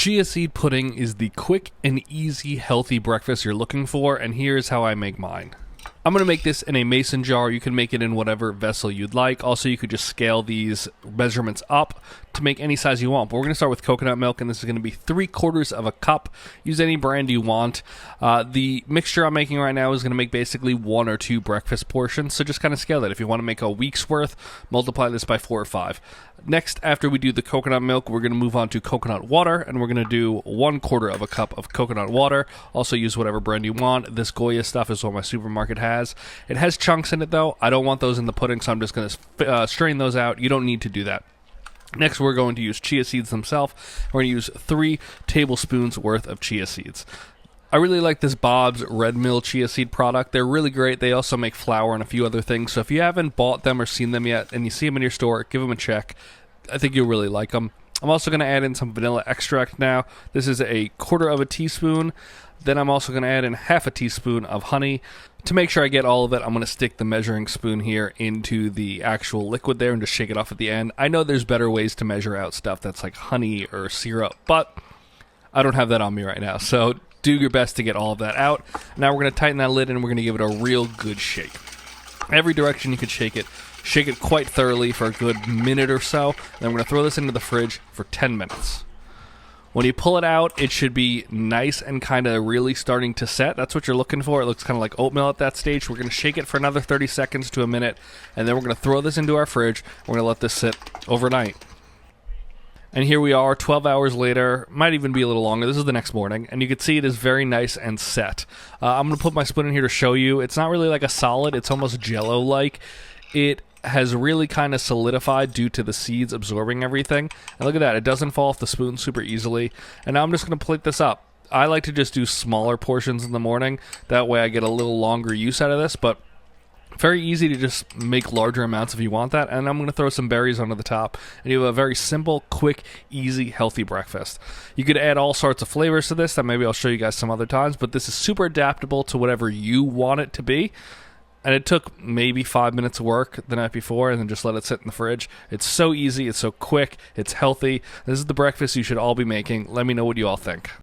Chia seed pudding is the quick and easy healthy breakfast you're looking for, and here's how I make mine. I'm going to make this in a mason jar. You can make it in whatever vessel you'd like. Also, you could just scale these measurements up to make any size you want. But we're going to start with coconut milk, and this is going to be 3/4 of a cup. Use any brand you want. The mixture I'm making right now is going to make basically 1 or 2 breakfast portions, so just kind of scale it. If you want to make a week's worth, multiply this by 4 or 5. Next, after we do the coconut milk, we're going to move on to coconut water, and we're going to do 1/4 of a cup of coconut water. Also use whatever brand you want. This Goya stuff is what my supermarket has. It has chunks in it, though. I don't want those in the pudding, so I'm just going to strain those out. You don't need to do that. Next, we're going to use chia seeds themselves. We're going to use 3 tablespoons worth of chia seeds. I really like this Bob's Red Mill chia seed product. They're really great. They also make flour and a few other things. So if you haven't bought them or seen them yet and you see them in your store, give them a check. I think you'll really like them. I'm also going to add in some vanilla extract now. This is 1/4 teaspoon. Then I'm also going to add in 1/2 teaspoon of honey. To make sure I get all of it, I'm going to stick the measuring spoon here into the actual liquid there and just shake it off at the end. I know there's better ways to measure out stuff that's like honey or syrup, but I don't have that on me right now. So do your best to get all of that out. Now we're going to tighten that lid and we're going to give it a real good shake. Every direction you could shake it. Shake it quite thoroughly for a good minute or so. Then we're going to throw this into the fridge for 10 minutes. When you pull it out, it should be nice and kind of really starting to set. That's what you're looking for. It looks kind of like oatmeal at that stage. We're going to shake it for another 30 seconds to a minute, and then we're going to throw this into our fridge. We're going to let this sit overnight. And here we are 12 hours later, might even be a little longer. This is the next morning, and you can see it is very nice and set. I'm going to put my spoon in here to show you. It's not really like a solid. It's almost Jell-O-like. It has really kind of solidified due to the seeds absorbing everything. And look at that. It doesn't fall off the spoon super easily. And now I'm just going to plate this up. I like to just do smaller portions in the morning. That way I get a little longer use out of this, but very easy to just make larger amounts if you want that. And I'm going to throw some berries onto the top. And you have a very simple, quick, easy, healthy breakfast. You could add all sorts of flavors to this that maybe I'll show you guys some other times, but this is super adaptable to whatever you want it to be. And it took maybe 5 minutes of work the night before and then just let it sit in the fridge. It's so easy, it's so quick, it's healthy. This is the breakfast you should all be making. Let me know what you all think.